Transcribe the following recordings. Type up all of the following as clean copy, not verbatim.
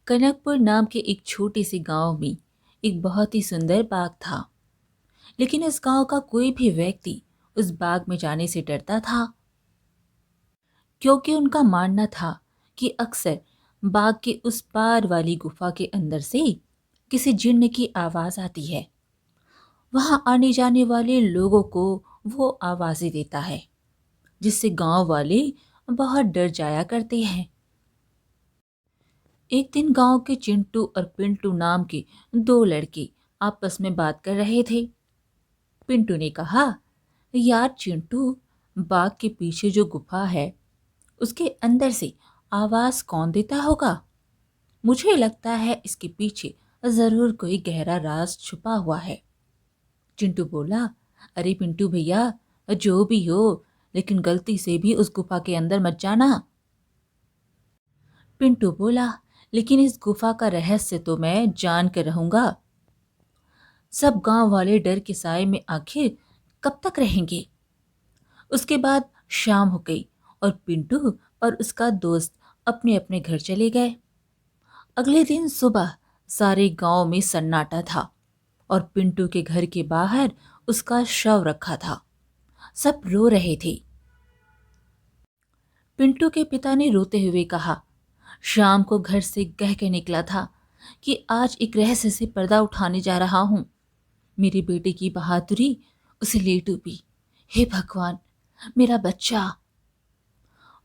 कनकपुर नाम के एक छोटे से गांव में एक बहुत ही सुंदर बाग था। लेकिन इस गांव का कोई भी व्यक्ति उस बाग में जाने से डरता था, क्योंकि उनका मानना था कि अक्सर बाग के उस पार वाली गुफा के अंदर से किसी जिन्न की आवाज आती है। वहां आने जाने वाले लोगों को वो आवाजें देता है, जिससे गांव वाले बहुत डर जाया करते हैं। एक दिन गांव के चिंटू और पिंटू नाम के दो लड़के आपस में बात कर रहे थे। पिंटू ने कहा, यार चिंटू, बाग के पीछे जो गुफा है उसके अंदर से आवाज कौन देता होगा? मुझे लगता है इसके पीछे जरूर कोई गहरा राज छुपा हुआ है। चिंटू बोला, अरे पिंटू भैया, जो भी हो, लेकिन गलती से भी उस गुफा के अंदर मत जाना। पिंटू बोला, लेकिन इस गुफा का रहस्य तो मैं जान कर रहूंगा। सब गांव वाले डर के साए में आखिर कब तक रहेंगे? उसके बाद शाम हो गई और पिंटू और उसका दोस्त अपने अपने घर चले गए। अगले दिन सुबह सारे गांव में सन्नाटा था और पिंटू के घर के बाहर उसका शव रखा था। सब रो रहे थे। पिंटू के पिता ने रोते हुए कहा, शाम को घर से कह के निकला था कि आज एक रहस्य से पर्दा उठाने जा रहा हूं। मेरे बेटे की बहादुरी उसे ले डूबी। हे भगवान, मेरा बच्चा।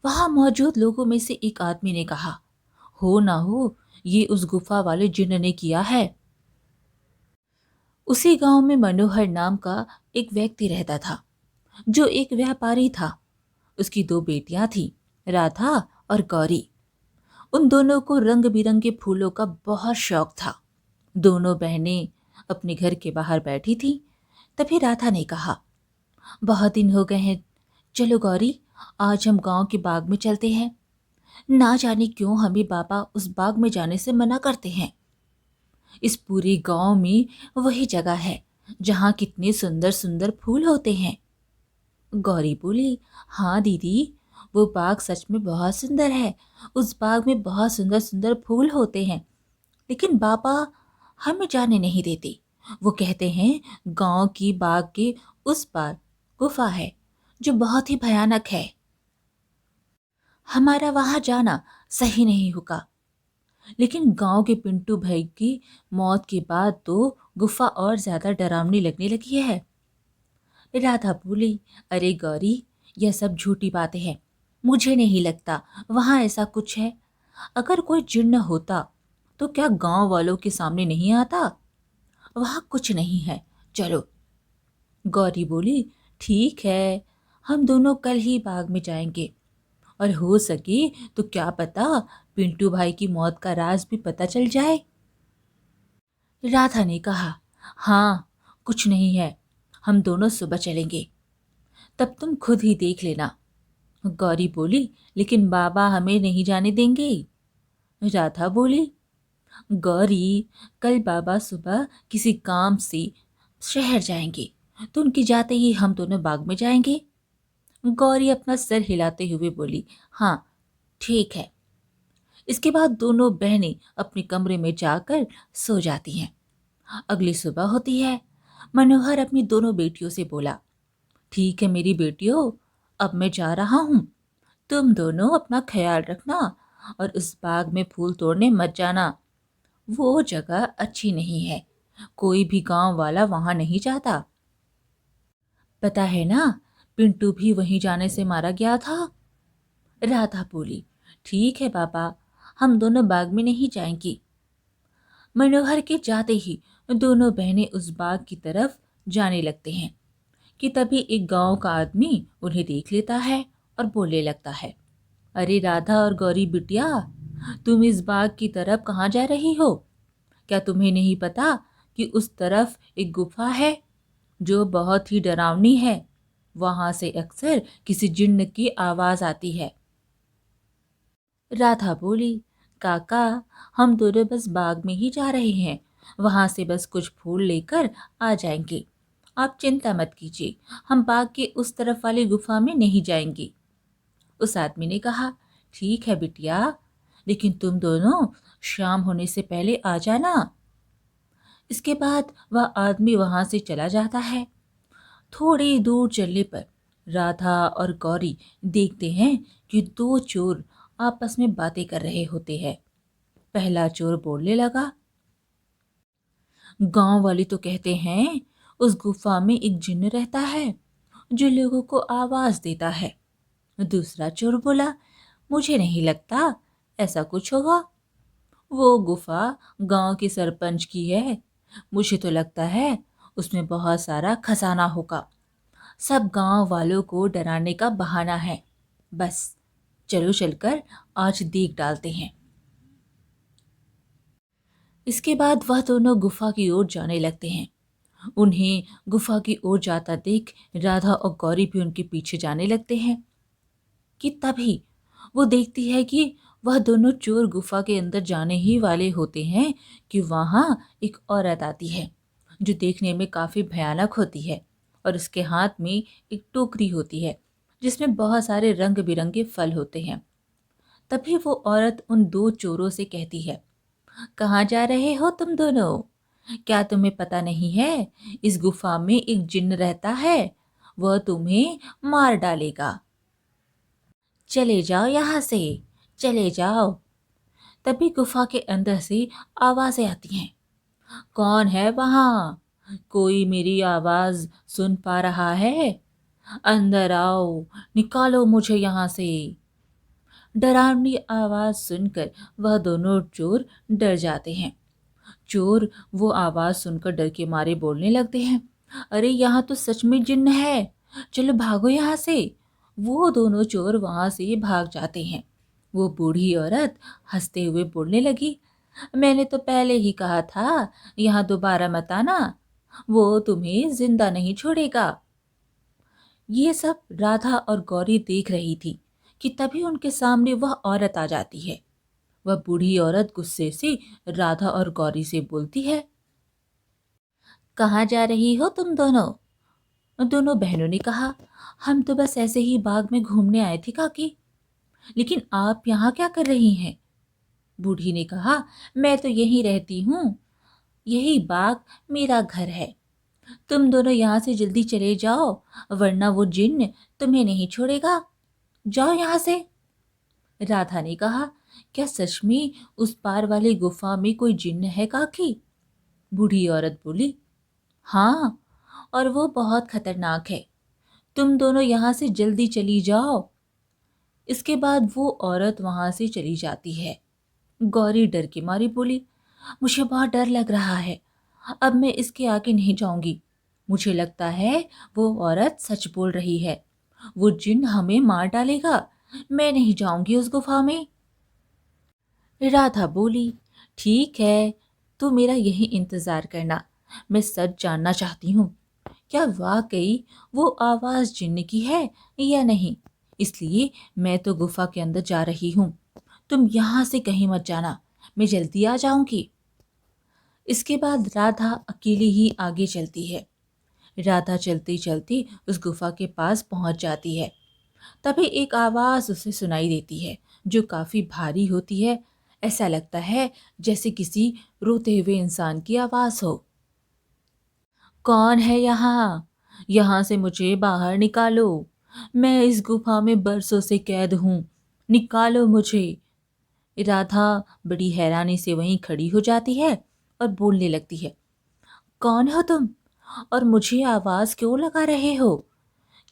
वहां मौजूद लोगों में से एक आदमी ने कहा, हो ना हो ये उस गुफा वाले जिन्न ने किया है। उसी गांव में मनोहर नाम का एक व्यक्ति रहता था, जो एक व्यापारी था। उसकी दो बेटियां थीं, राधा और गौरी। उन दोनों को रंग बिरंगे फूलों का बहुत शौक था। दोनों बहनें अपने घर के बाहर बैठी थीं। तभी राधा ने कहा, बहुत दिन हो गए हैं, चलो गौरी, आज हम गांव के बाग में चलते हैं। ना जाने क्यों हमें बाबा उस बाग में जाने से मना करते हैं। इस पूरे गांव में वही जगह है जहां कितने सुंदर सुंदर फूल होते हैं। गौरी बोली, हाँ दीदी, वो बाग सच में बहुत सुंदर है। उस बाग में बहुत सुंदर सुंदर फूल होते हैं, लेकिन बाबा हमें जाने नहीं देते। वो कहते हैं गांव की बाग के उस पार गुफा है जो बहुत ही भयानक है। हमारा वहां जाना सही नहीं होगा। लेकिन गांव के पिंटू भाई की मौत के बाद तो गुफा और ज्यादा डरावनी लगने लगी है। राधा बोली, अरे गौरी, यह सब झूठी बातें हैं। मुझे नहीं लगता वहां ऐसा कुछ है। अगर कोई जिन्न होता तो क्या गांव वालों के सामने नहीं आता? वहां कुछ नहीं है, चलो। गौरी बोली, ठीक है, हम दोनों कल ही बाग में जाएंगे, और हो सके तो क्या पता पिंटू भाई की मौत का राज भी पता चल जाए। राधा ने कहा, हाँ, कुछ नहीं है, हम दोनों सुबह चलेंगे, तब तुम खुद ही देख लेना। गौरी बोली, लेकिन बाबा हमें नहीं जाने देंगे। राधा बोली, गौरी, कल बाबा सुबह किसी काम से शहर जाएंगे, तो उनके जाते ही हम दोनों बाग में जाएंगे। गौरी अपना सर हिलाते हुए बोली, हाँ ठीक है। इसके बाद दोनों बहनें अपने कमरे में जाकर सो जाती हैं। अगली सुबह होती है। मनोहर अपनी दोनों बेटियों से बोला, ठीक है मेरी बेटियों, अब मैं जा रहा हूं। तुम दोनों अपना ख्याल रखना और उस बाग में फूल तोड़ने मत जाना। वो जगह अच्छी नहीं है, कोई भी गांव वाला वहां नहीं जाता। पता है ना, पिंटू भी वहीं जाने से मारा गया था। राधा बोली, ठीक है बाबा, हम दोनों बाग में नहीं जाएंगी। मनोहर के जाते ही दोनों बहनें उस बाग की तरफ जाने लगते हैं कि तभी एक गांव का आदमी उन्हें देख लेता है और बोलने लगता है, अरे राधा और गौरी बिटिया, तुम इस बाग की तरफ कहाँ जा रही हो? क्या तुम्हें नहीं पता कि उस तरफ एक गुफा है जो बहुत ही डरावनी है? वहां से अक्सर किसी जिन्न की आवाज आती है। राधा बोली, काका, हम दोनों बस बाग में ही जा रहे हैं, वहां से बस कुछ फूल लेकर आ जाएंगे। आप चिंता मत कीजिए, हम बाग के उस तरफ वाली गुफा में नहीं जाएंगे। उस आदमी ने कहा, ठीक है बिटिया, लेकिन तुम दोनों शाम होने से पहले आ जाना। इसके बाद वह आदमी वहां से चला जाता है। थोड़ी दूर चलने पर राधा और गौरी देखते हैं कि दो चोर आपस में बातें कर रहे होते हैं। पहला चोर बोलने लगा, गांव वाले तो कहते हैं उस गुफा में एक जिन्न रहता है जो लोगों को आवाज देता है। दूसरा चोर बोला, मुझे नहीं लगता ऐसा कुछ होगा। वो गुफा गांव के सरपंच की है। मुझे तो लगता है उसमें बहुत सारा खजाना होगा। सब गांव वालों को डराने का बहाना है। बस चलो चलकर आज देख डालते हैं। इसके बाद वह दोनों गुफा की ओर जाने लगते हैं। उन्हें गुफा की ओर जाता देख राधा और गौरी भी उनके पीछे जाने लगते हैं कि तभी वो देखती है कि वह दोनों चोर गुफा के अंदर जाने ही वाले होते हैं कि वहां एक औरत आती है जो देखने में काफी भयानक होती है और उसके हाथ में एक टोकरी होती है जिसमें बहुत सारे रंग बिरंगे फल होते हैं। तभी वो औरत उन दो चोरों से कहती है, कहाँ जा रहे हो तुम दोनों? क्या तुम्हें पता नहीं है इस गुफा में एक जिन्न रहता है, वह तुम्हें मार डालेगा। चले जाओ यहाँ से, चले जाओ। तभी गुफा के अंदर से आवाजें आती हैं, कौन है वहाँ? कोई मेरी आवाज सुन पा रहा है? अंदर आओ, निकालो मुझे यहाँ से। डरावनी आवाज सुनकर वह दोनों चोर डर जाते हैं। चोर वो आवाज सुनकर डर के मारे बोलने लगते हैं, अरे यहाँ तो सच में जिन्न है, चलो भागो यहाँ से। वो दोनों चोर वहां से भाग जाते हैं। वो बूढ़ी औरत हंसते हुए बोलने लगी, मैंने तो पहले ही कहा था यहाँ दोबारा मत आना, वो तुम्हें जिंदा नहीं छोड़ेगा। ये सब राधा और गौरी देख रही थी कि तभी उनके सामने वह औरत आ जाती है। वह बूढ़ी औरत गुस्से से राधा और गौरी से बोलती है, कहाँ जा रही हो तुम दोनों? दोनों बहनों ने कहा, हम तो बस ऐसे ही बाग में घूमने आए थे काकी। लेकिन आप यहाँ क्या कर रही हैं? बूढ़ी ने कहा, मैं तो यहीं रहती हूँ, यही बाग मेरा घर है। तुम दोनों यहाँ से जल्दी चले जाओ वरना वो जिन्न तुम्हें नहीं छोड़ेगा। जाओ यहाँ से। राधा ने कहा, क्या सच में उस पार वाली गुफा में कोई जिन्न है काकी? बूढ़ी औरत बोली, हाँ, और वो बहुत खतरनाक है। तुम दोनों यहाँ से जल्दी चली जाओ। इसके बाद वो औरत वहां से चली जाती है। गौरी डर के मारी बोली, मुझे बहुत डर लग रहा है, अब मैं इसके आगे नहीं जाऊंगी। मुझे लगता है वो औरत सच बोल रही है, वो जिन्न हमें मार डालेगा। मैं नहीं जाऊंगी उस गुफा में। राधा बोली, ठीक है, तू मेरा यही इंतजार करना, मैं सच जानना चाहती हूँ, क्या वाकई वो आवाज जिन्न की है या नहीं। इसलिए मैं तो गुफा के अंदर जा रही हूँ, तुम यहाँ से कहीं मत जाना, मैं जल्दी आ जाऊंगी। इसके बाद राधा अकेली ही आगे चलती है। राधा चलती चलती उस गुफा के पास पहुंच जाती है। तभी एक आवाज उसे सुनाई देती है जो काफी भारी होती है। ऐसा लगता है जैसे किसी रोते हुए इंसान की आवाज हो। कौन है यहाँ? यहाँ से मुझे बाहर निकालो, मैं इस गुफा में बरसों से कैद हूँ, निकालो मुझे। राधा बड़ी हैरानी से वहीं खड़ी हो जाती है और बोलने लगती है, कौन हो तुम और मुझे आवाज क्यों लगा रहे हो?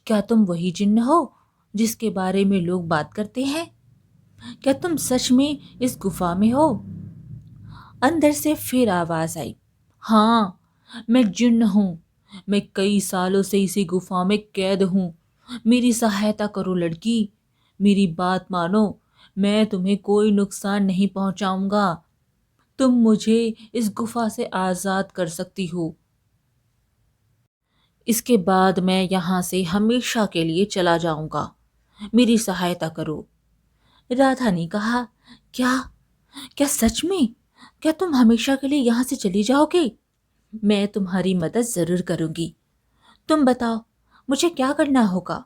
क्या तुम वही जिन्न हो जिसके बारे में लोग बात करते हैं? क्या तुम सच में इस गुफा में हो? अंदर से फिर आवाज आई, हाँ, मैं जिन्न हूँ, मैं कई सालों से इसी गुफा में कैद हूँ, मेरी सहायता करो लड़की, मेरी बात मानो, मैं तुम्हें कोई नुकसान नहीं पहुंचाऊंगा, तुम मुझे इस गुफा से आजाद कर सकती हो। इसके बाद मैं यहाँ से हमेशा के लिए चला जाऊंगा, मेरी सहायता करो। राधा ने कहा, क्या क्या सच में? क्या तुम हमेशा के लिए यहाँ से चली जाओगे? मैं तुम्हारी मदद जरूर करूंगी, तुम बताओ मुझे क्या करना होगा।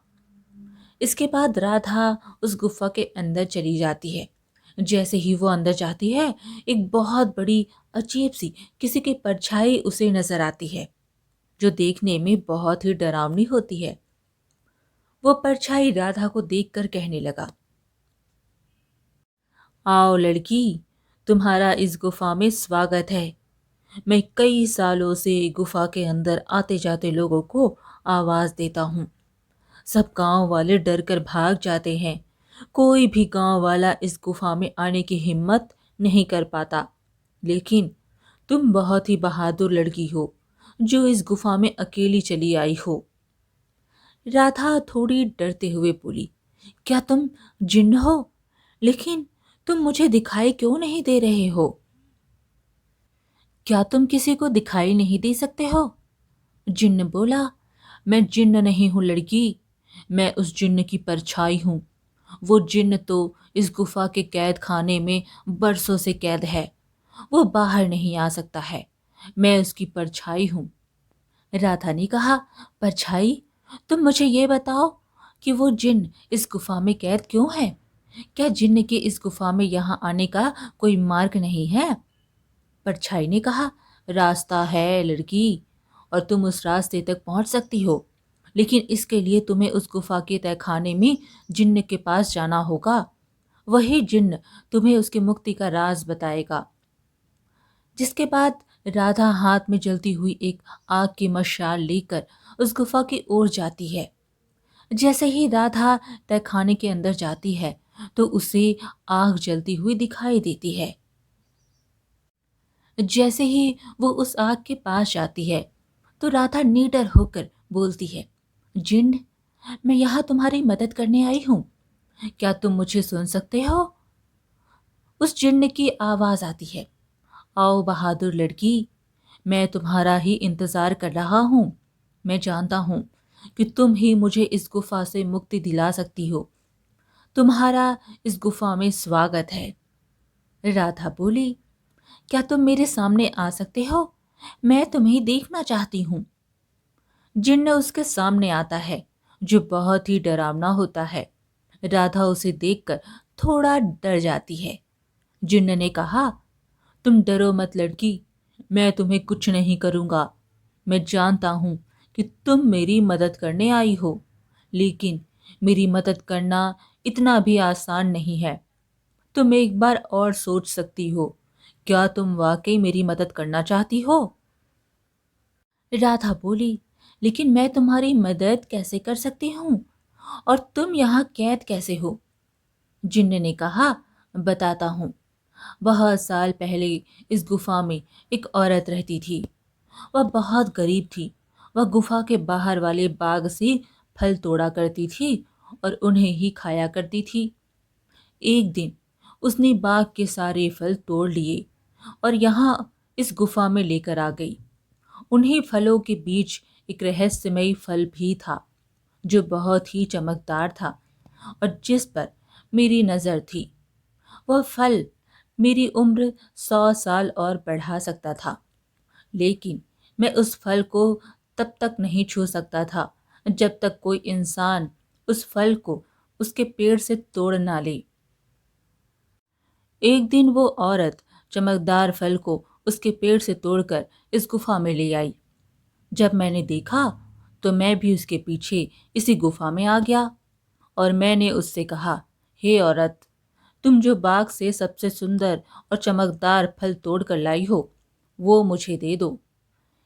इसके बाद राधा उस गुफा के अंदर चली जाती है। जैसे ही वो अंदर जाती है, एक बहुत बड़ी अजीब सी किसी की परछाई उसे नजर आती है, जो देखने में बहुत ही डरावनी होती है। वो परछाई राधा को देखकर कहने लगा, आओ लड़की, तुम्हारा इस गुफा में स्वागत है। मैं कई सालों से गुफा के अंदर आते जाते लोगों को आवाज देता हूँ। सब गांव वाले डर कर भाग जाते हैं। कोई भी गांव वाला इस गुफा में आने की हिम्मत नहीं कर पाता। लेकिन तुम बहुत ही बहादुर लड़की हो, जो इस गुफा में अकेली चली आई हो। राधा थोड़ी डरते हुए बोली, क्या तुम जिन्न हो? लेकिन तुम मुझे दिखाई क्यों नहीं दे रहे हो? क्या तुम किसी को दिखाई नहीं दे सकते हो? जिन्न बोला, मैं जिन्न नहीं हूं लड़की, मैं उस जिन्न की परछाई हूं। वो जिन्न तो इस गुफा के कैद खाने में बरसों से कैद है। वो बाहर नहीं आ सकता है। मैं उसकी परछाई हूं। राधा ने कहा, परछाई? तुम मुझे ये बताओ कि वो जिन्न इस गुफा में कैद क्यों है? क्या जिन्न के इस गुफा में यहाँ आने का कोई मार्ग नहीं है? परछाई ने कहा, रास्ता है लड़की, और तुम उस रास्ते तक पहुंच सकती हो। लेकिन इसके लिए तुम्हें उस गुफा के तहखाने में जिन्न के पास जाना होगा। वही जिन्न तुम्हें उसकी मुक्ति का राज बताएगा। जिसके बाद राधा हाथ में जलती हुई एक आग की मशाल लेकर उस गुफा की ओर जाती है। जैसे ही राधा तहखाने के अंदर जाती है, तो उसे आग जलती हुई दिखाई देती है। जैसे ही वो उस आग के पास जाती है, तो राधा निडर होकर बोलती है, जिन्न, मैं यहाँ तुम्हारी मदद करने आई हूँ। क्या तुम मुझे सुन सकते हो? उस जिन्न की आवाज आती है, आओ बहादुर लड़की, मैं तुम्हारा ही इंतजार कर रहा हूँ। मैं जानता हूँ कि तुम ही मुझे इस गुफा से मुक्ति दिला सकती हो। तुम्हारा इस गुफा में स्वागत है। राधा बोली, क्या तुम मेरे सामने आ सकते हो? मैं तुम्हें देखना चाहती हूँ। जिन्न उसके सामने आता है, जो बहुत ही डरावना होता है। राधा उसे देखकर थोड़ा डर जाती है। जिन्न ने कहा, तुम डरो मत लड़की, मैं तुम्हें कुछ नहीं करूंगा। मैं जानता हूं कि तुम मेरी मदद करने आई हो, लेकिन मेरी मदद करना इतना भी आसान नहीं है। तुम एक बार और सोच सकती हो। क्या तुम वाकई मेरी मदद करना चाहती हो? राधा बोली, लेकिन मैं तुम्हारी मदद कैसे कर सकती हूँ? और तुम यहाँ कैद कैसे हो? जिन्न ने कहा, बताता हूँ। बहुत साल पहले इस गुफा में एक औरत रहती थी। वह बहुत गरीब थी। वह गुफा के बाहर वाले बाग से फल तोड़ा करती थी और उन्हें ही खाया करती थी। एक दिन उसने बाग के सारे फल तोड़ लिए और यहाँ इस गुफा में लेकर आ गई। उन्हीं फलों के बीच एक रहस्यमयी फल भी था, जो बहुत ही चमकदार था और जिस पर मेरी नज़र थी। वह फल मेरी उम्र 100 साल और बढ़ा सकता था, लेकिन मैं उस फल को तब तक नहीं छू सकता था जब तक कोई इंसान उस फल को उसके पेड़ से तोड़ ना ले। एक दिन वो औरत चमकदार फल को उसके पेड़ से तोड़कर इस गुफा में ले आई। जब मैंने देखा तो मैं भी उसके पीछे इसी गुफा में आ गया और मैंने उससे कहा, हे औरत, तुम जो बाग से सबसे सुंदर और चमकदार फल तोड़ कर लाई हो, वो मुझे दे दो।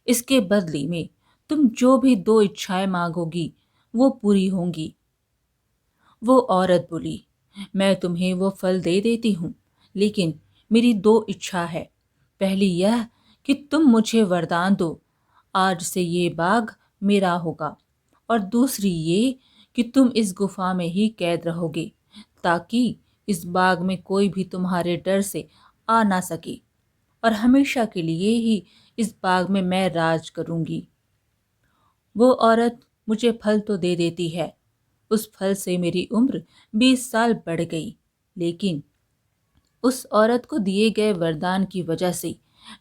इसके बदले में तुम जो भी 2 इच्छाएं मांगोगी, वो पूरी होंगी। वो औरत बोली, मैं तुम्हें वो फल दे देती हूँ, लेकिन मेरी 2 इच्छा है। पहली यह कि तुम मुझे वरदान दो, आज से ये बाग मेरा होगा। और दूसरी ये कि तुम इस गुफा में ही कैद रहोगे, ताकि इस बाग में कोई भी तुम्हारे डर से आ ना सके और हमेशा के लिए ही इस बाग में मैं राज करूंगी। वो औरत मुझे फल तो दे देती है। उस फल से मेरी उम्र 20 साल बढ़ गई, लेकिन उस औरत को दिए गए वरदान की वजह से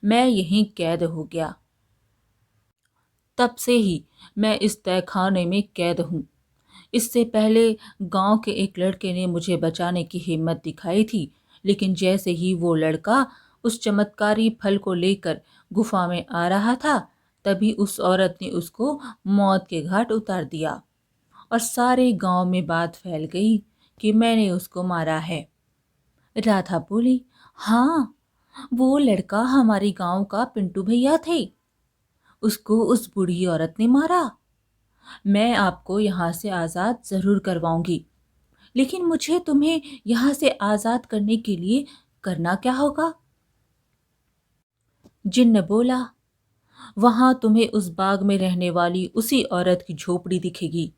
मैं यहीं कैद हो गया। तब से ही मैं इस तहखाने में कैद हूँ। इससे पहले गांव के एक लड़के ने मुझे बचाने की हिम्मत दिखाई थी, लेकिन जैसे ही वो लड़का उस चमत्कारी फल को लेकर गुफा में आ रहा था, तभी उस औरत ने उसको मौत के घाट उतार दिया और सारे गांव में बात फैल गई कि मैंने उसको मारा है। राधा बोली, हाँ, वो लड़का हमारे गांव का पिंटू भैया थे। उसको उस बूढ़ी औरत ने मारा। मैं आपको यहाँ से आज़ाद ज़रूर करवाऊंगी, लेकिन मुझे तुम्हें यहाँ से आज़ाद करने के लिए करना क्या होगा? जिन्न बोला, वहां तुम्हें उस बाग में रहने वाली उसी औरत की झोपड़ी दिखेगी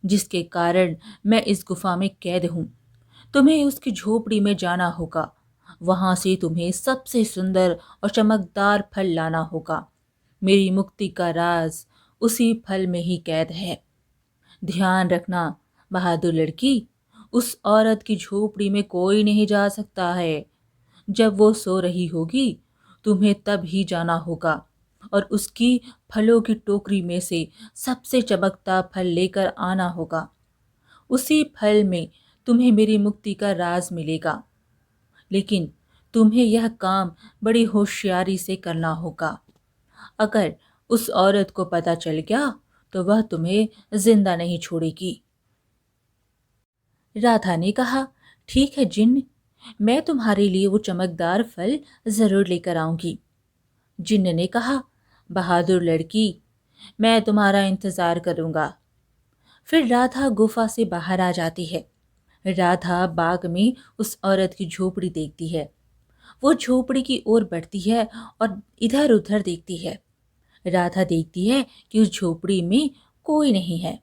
जिसके कारण मैं इस गुफा में कैद हूं। तुम्हें उसकी झोपड़ी में जाना होगा। वहां से तुम्हें सबसे सुंदर और चमकदार फल लाना होगा। मेरी मुक्ति का राज उसी फल में ही कैद है। ध्यान रखना बहादुर लड़की, उस औरत की झोपड़ी में कोई नहीं जा सकता है। जब वो सो रही होगी, तुम्हें तब ही जाना होगा और उसकी फलों की टोकरी में से सबसे चमकता फल लेकर आना होगा। उसी फल में तुम्हें मेरी मुक्ति का राज मिलेगा, लेकिन तुम्हें यह काम बड़ी होशियारी से करना होगा। अगर उस औरत को पता चल गया तो वह तुम्हें जिंदा नहीं छोड़ेगी। राधा ने कहा, ठीक है जिन्न, मैं तुम्हारे लिए वो चमकदार फल जरूर लेकर आऊंगी। जिन्न ने कहा, बहादुर लड़की, मैं तुम्हारा इंतजार करूंगा। फिर राधा गुफा से बाहर आ जाती है। राधा बाग में उस औरत की झोपड़ी देखती है। वो झोपड़ी की ओर बढ़ती है और इधर उधर देखती है। राधा देखती है कि उस झोपड़ी में कोई नहीं है।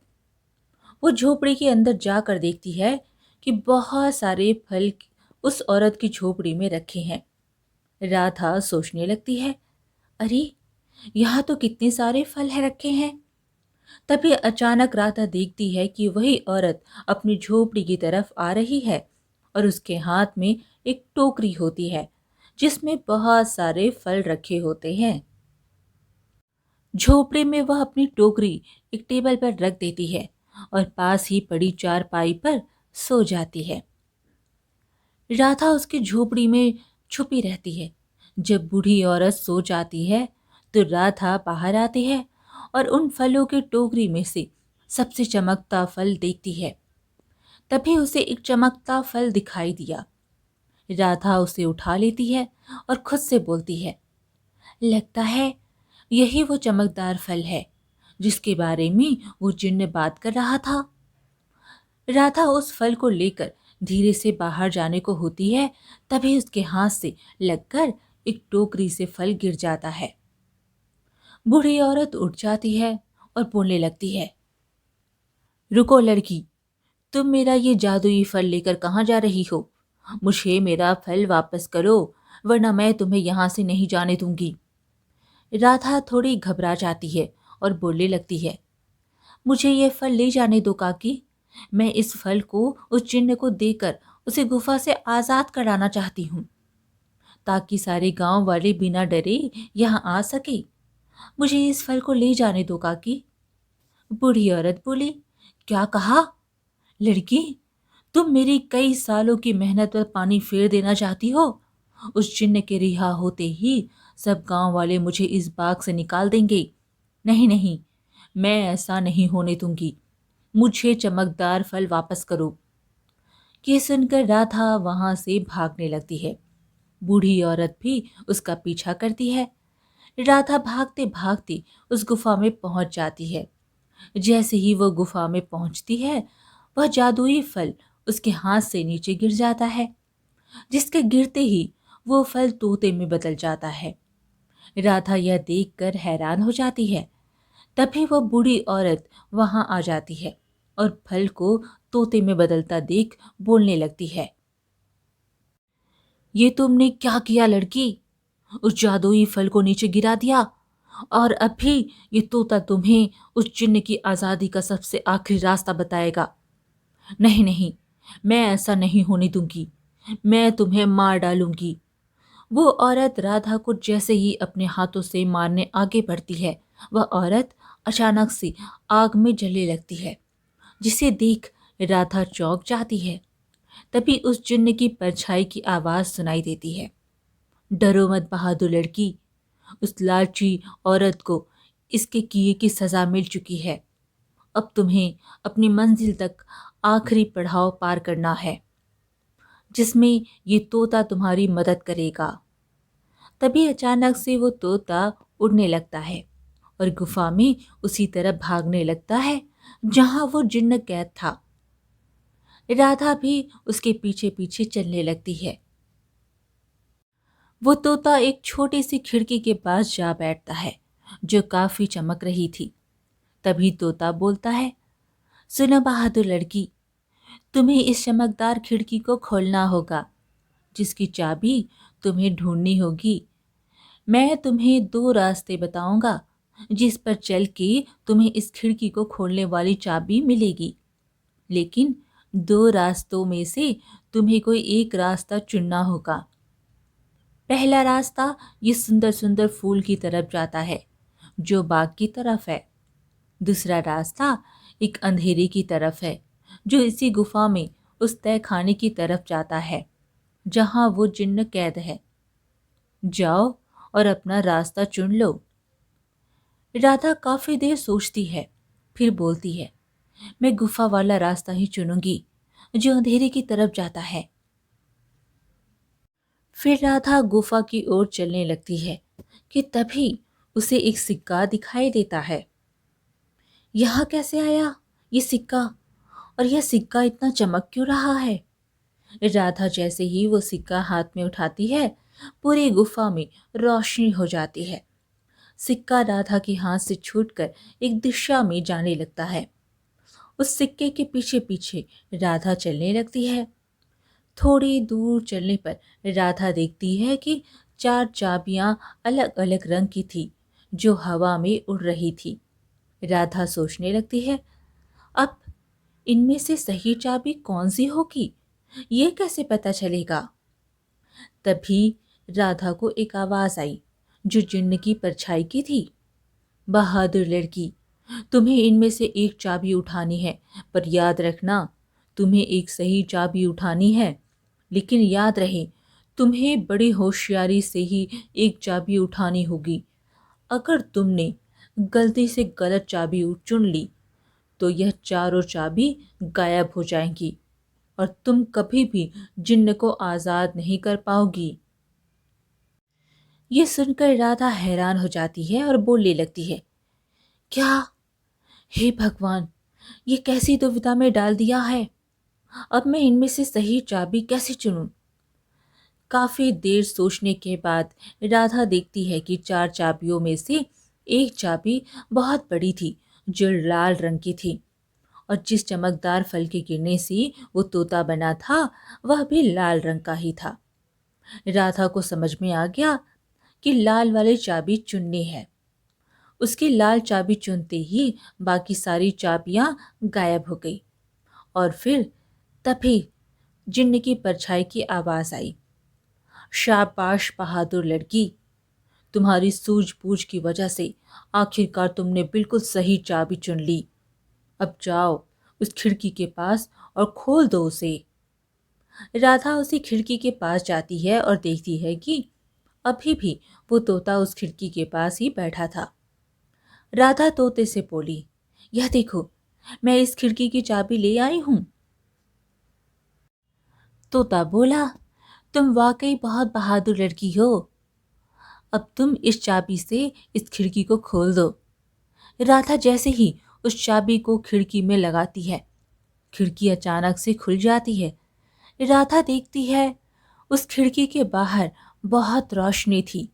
वो झोपड़ी के अंदर जाकर देखती है कि बहुत सारे फल उस औरत की झोपड़ी में रखे हैं। राधा सोचने लगती है, अरे, यहाँ तो कितने सारे फल है रखे हैं। तभी अचानक राधा देखती है कि वही औरत अपनी झोपड़ी की तरफ आ रही है और उसके हाथ में एक टोकरी होती है जिसमें बहुत सारे फल रखे होते हैं। झोपड़ी में वह अपनी टोकरी एक टेबल पर रख देती है और पास ही पड़ी चारपाई पर सो जाती है। राधा उसकी झोपड़ी में छुपी रहती है। जब बूढ़ी औरत सो जाती है तो राधा बाहर आती है और उन फलों की टोकरी में से सबसे चमकता फल देखती है। तभी उसे एक चमकता फल दिखाई दिया। राधा उसे उठा लेती है और खुद से बोलती है, लगता है यही वो चमकदार फल है जिसके बारे में वो जिन्न बात कर रहा था। राधा उस फल को लेकर धीरे से बाहर जाने को होती है, तभी उसके हाथ से लगकर एक टोकरी से फल गिर जाता है। बूढ़ी औरत उठ जाती है और बोलने लगती है, रुको लड़की, तुम मेरा ये जादुई फल लेकर कहाँ जा रही हो? मुझे मेरा फल वापस करो, वरना मैं तुम्हें यहाँ से नहीं जाने दूंगी। राधा थोड़ी घबरा जाती है और बोलने लगती है, मुझे ये फल ले जाने दो काकी। मैं इस फल को उस जिन्न को देकर उसे गुफा से आज़ाद कराना चाहती हूँ, ताकि सारे गांव वाले बिना डरे यहाँ आ सके। मुझे इस फल को ले जाने दो काकी। बूढ़ी औरत बोली, क्या कहा? लड़की, तुम मेरी कई सालों की मेहनत पर पानी फेर देना चाहती हो? उस जिन्न के रिहा होते ही सब गांव वाले मुझे इस बाग से निकाल देंगे। नहीं नहीं, मैं ऐसा नहीं होने दूंगी। मुझे चमकदार फल वापस करो। ये सुनकर राधा वहां से भागने लगती है। बूढ़ी औरत भी उसका पीछा करती है। राधा भागते भागते उस गुफा में पहुंच जाती है। जैसे ही वो गुफा में पहुंचती है, वह जादुई फल उसके हाथ से नीचे गिर जाता है, जिसके गिरते ही वो फल तोते में बदल जाता है। राधा यह देखकर हैरान हो जाती है। तभी वह बूढ़ी औरत वहां आ जाती है और फल को तोते में बदलता देख बोलने लगती है, ये तुमने क्या किया लड़की? उस जादुई फल को नीचे गिरा दिया और अब भी ये तोता तुम्हें उस जिन्न की आज़ादी का सबसे आखिरी रास्ता बताएगा। नहीं नहीं, मैं ऐसा नहीं होने दूंगी। मैं तुम्हें मार डालूंगी। वो औरत राधा को जैसे ही अपने हाथों से मारने आगे बढ़ती है, वह औरत अचानक से आग में जलने लगती है, जिसे देख राधा चौंक जाती है। तभी उस जिन्न की परछाई की आवाज सुनाई देती है। डरो मत बहादुर लड़की, उस लालची औरत को इसके किए की सजा मिल चुकी है। अब तुम्हें अपनी मंजिल तक आखिरी पड़ाव पार करना है, जिसमें ये तोता तुम्हारी मदद करेगा। तभी अचानक से वो तोता उड़ने लगता है और गुफा में उसी तरफ भागने लगता है जहां वो जिन्न कैद था। राधा भी उसके पीछे पीछे चलने लगती है। वो तोता एक छोटी सी खिड़की के पास जा बैठता है जो काफी चमक रही थी। तभी तोता बोलता है, सुनो बहादुर लड़की, तुम्हें इस चमकदार खिड़की को खोलना होगा, जिसकी चाबी तुम्हें ढूंढनी होगी। मैं तुम्हें दो रास्ते बताऊंगा, जिस पर चल के तुम्हें इस खिड़की को खोलने वाली चाबी मिलेगी। लेकिन दो रास्तों में से तुम्हें कोई एक रास्ता चुनना होगा। पहला रास्ता ये सुंदर सुंदर फूल की तरफ जाता है जो बाग की तरफ है। दूसरा रास्ता एक अंधेरे की तरफ है जो इसी गुफा में उस तय खाने की तरफ जाता है जहां वो जिन्न कैद है। जाओ और अपना रास्ता चुन लो। राधा काफी देर सोचती है, फिर बोलती है, मैं गुफा वाला रास्ता ही चुनूंगी जो अंधेरे की तरफ जाता है। फिर राधा गुफा की ओर चलने लगती है कि तभी उसे एक सिक्का दिखाई देता है। यहाँ कैसे आया ये सिक्का, और यह सिक्का इतना चमक क्यों रहा है? राधा जैसे ही वो सिक्का हाथ में उठाती है, पूरी गुफा में रोशनी हो जाती है। सिक्का राधा के हाथ से छूटकर एक दिशा में जाने लगता है। उस सिक्के के पीछे पीछे राधा चलने लगती है। थोड़ी दूर चलने पर राधा देखती है कि चार चाबियां अलग अलग रंग की थी जो हवा में उड़ रही थी। राधा सोचने लगती है, अब इनमें से सही चाबी कौन सी होगी, ये कैसे पता चलेगा? तभी राधा को एक आवाज आई जो जिन्न की परछाई की थी। बहादुर लड़की, तुम्हें इनमें से एक चाबी उठानी है, पर याद रखना तुम्हें एक सही चाबी उठानी है। लेकिन याद रहे, तुम्हें बड़ी होशियारी से ही एक चाबी उठानी होगी। अगर तुमने गलती से गलत चाबी चुन ली तो यह चारों चाबी गायब हो जाएंगी और तुम कभी भी जिन्न को आजाद नहीं कर पाओगी। ये सुनकर राधा हैरान हो जाती है और बोलने लगती है, क्या? हे भगवान, ये कैसी दुविधा में डाल दिया है। अब मैं इनमें से सही चाबी कैसे चुनूं? काफी देर सोचने के बाद राधा देखती है कि चार चाबियों में से एक चाबी बहुत बड़ी थी जो लाल रंग की थी, और जिस चमकदार फल के गिरने से वो तोता बना था वह भी लाल रंग का ही था। राधा को समझ में आ गया कि लाल वाली चाबी चुननी है। उसकी लाल चाबी चुनते ही बाकी सारी चाबियां गायब हो गई और फिर तभी जिन्न की परछाई की आवाज आई, शाबाश बहादुर लड़की, तुम्हारी सूझबूझ की वजह से आखिरकार तुमने बिल्कुल सही चाबी चुन ली। अब जाओ उस खिड़की के पास और खोल दो उसे। राधा उसी खिड़की के पास जाती है और देखती है कि अभी भी वो तोता उस खिड़की के पास ही बैठा था। राधा तोते से बोली, यह देखो, मैं इस खिड़की की चाबी ले आई हूं। तोता बोला, तुम वाकई बहुत बहादुर लड़की हो। अब तुम इस चाबी से इस खिड़की को खोल दो। राधा जैसे ही उस चाबी को खिड़की में लगाती है, खिड़की अचानक से खुल जाती है। राधा देखती है उस खिड़की के बाहर बहुत रोशनी थी,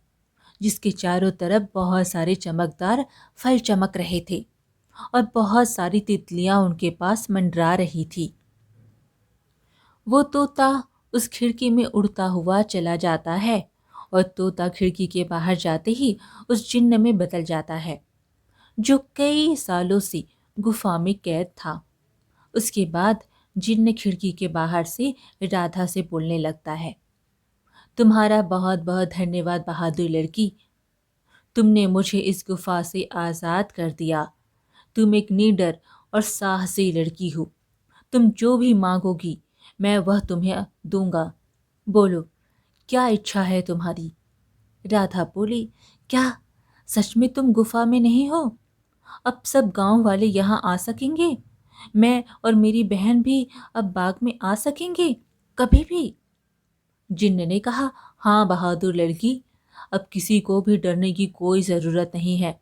जिसके चारों तरफ बहुत सारे चमकदार फल चमक रहे थे और बहुत सारी तितलियां उनके पास मंडरा रही थी। वो तोता उस खिड़की में उड़ता हुआ चला जाता है और तोता खिड़की के बाहर जाते ही उस जिन्न में बदल जाता है जो कई सालों से गुफा में कैद था। उसके बाद जिन्न खिड़की के बाहर से राधा से बोलने लगता है, तुम्हारा बहुत बहुत धन्यवाद बहादुर लड़की, तुमने मुझे इस गुफा से आज़ाद कर दिया। तुम एक निडर और साहसी लड़की हो। तुम जो भी मांगोगी मैं वह तुम्हें दूंगा। बोलो, क्या इच्छा है तुम्हारी? राधा बोली, क्या सच में तुम गुफा में नहीं हो? अब सब गांव वाले यहाँ आ सकेंगे? मैं और मेरी बहन भी अब बाग में आ सकेंगे कभी भी? जिन्न ने कहा, हाँ बहादुर लड़की, अब किसी को भी डरने की कोई ज़रूरत नहीं है।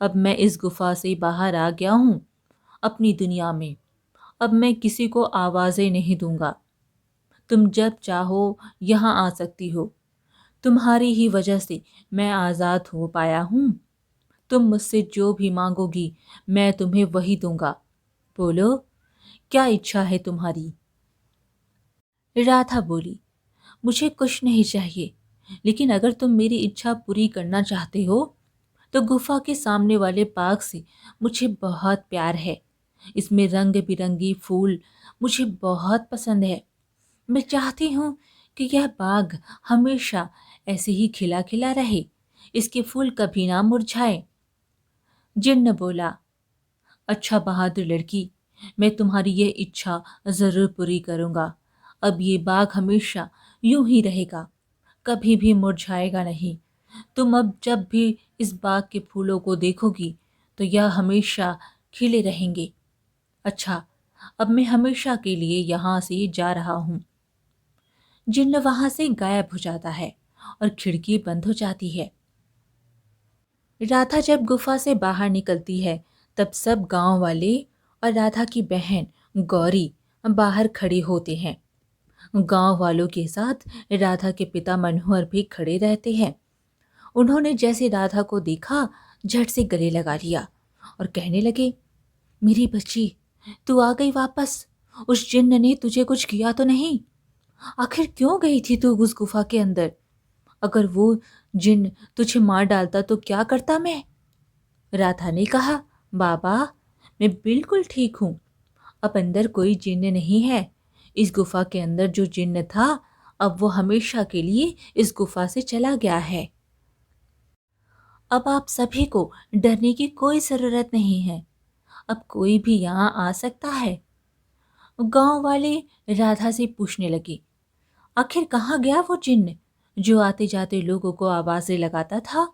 अब मैं इस गुफा से बाहर आ गया हूँ अपनी दुनिया में। अब मैं किसी को आवाज़ें नहीं दूंगा। तुम जब चाहो यहाँ आ सकती हो। तुम्हारी ही वजह से मैं आज़ाद हो पाया हूँ। तुम मुझसे जो भी मांगोगी मैं तुम्हें वही दूंगा। बोलो, क्या इच्छा है तुम्हारी? राधा बोली, मुझे कुछ नहीं चाहिए, लेकिन अगर तुम मेरी इच्छा पूरी करना चाहते हो तो गुफा के सामने वाले बाग से मुझे बहुत प्यार है। इसमें रंग बिरंगी फूल मुझे बहुत पसंद है। मैं चाहती हूँ कि यह बाग हमेशा ऐसे ही खिला खिला रहे, इसके फूल कभी ना मुरझाए। जिन्न बोला, अच्छा बहादुर लड़की, मैं तुम्हारी यह इच्छा जरूर पूरी करूंगा। अब ये बाग हमेशा यूं ही रहेगा, कभी भी मुरझाएगा नहीं। तुम अब जब भी इस बाग के फूलों को देखोगी तो यह हमेशा खिले रहेंगे। अच्छा, अब मैं हमेशा के लिए यहाँ से जा रहा हूँ। जिन्न वहां से गायब हो जाता है और खिड़की बंद हो जाती है। राधा जब गुफा से बाहर निकलती है तब सब गांव वाले और राधा की बहन गौरी बाहर खड़े होते हैं। गांव वालों के साथ राधा के पिता मनोहर भी खड़े रहते हैं। उन्होंने जैसे राधा को देखा झट से गले लगा लिया और कहने लगे, मेरी बच्ची, तू आ गई वापस। उस जिन्न ने तुझे कुछ किया तो नहीं? आखिर क्यों गई थी तू उस गुफा के अंदर? अगर वो जिन्न तुझे मार डालता तो क्या करता मैं? राधा ने कहा, बाबा, मैं बिल्कुल ठीक हूँ। अब अंदर कोई जिन्न नहीं है। इस गुफा के अंदर जो जिन्न था अब वो हमेशा के लिए इस गुफा से चला गया है। अब आप सभी को डरने की कोई ज़रूरत नहीं है। अब कोई भी यहाँ आ सकता है। गांव वाले राधा से पूछने लगे, आखिर कहाँ गया वो जिन्न जो आते जाते लोगों को आवाज़ें लगाता था?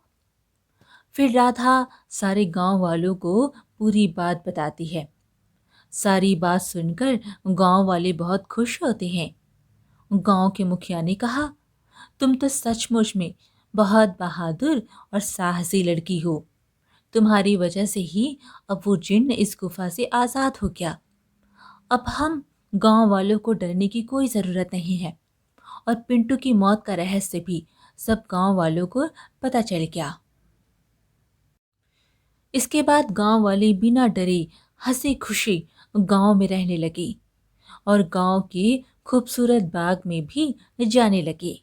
फिर राधा सारे गांव वालों को पूरी बात बताती है। सारी बात सुनकर गांव वाले बहुत खुश होते हैं। गांव के मुखिया ने कहा, तुम तो सचमुच में बहुत बहादुर और साहसी लड़की हो। तुम्हारी वजह से ही अब वो जिन्न इस गुफा से आज़ाद हो गया। अब हम गांव वालों को डरने की कोई ज़रूरत नहीं है। और पिंटू की मौत का रहस्य भी सब गांव वालों को पता चल गया। इसके बाद गांव वाले बिना डरे हंसी खुशी गांव में रहने लगे और गांव के खूबसूरत बाग में भी जाने लगे।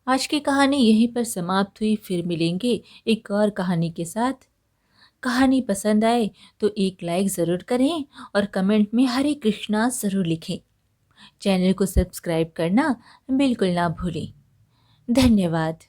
आज की कहानी यहीं पर समाप्त हुई। फिर मिलेंगे एक और कहानी के साथ। कहानी पसंद आए तो एक लाइक ज़रूर करें और कमेंट में हरे कृष्णा ज़रूर लिखें। चैनल को सब्सक्राइब करना बिल्कुल ना भूलें। धन्यवाद।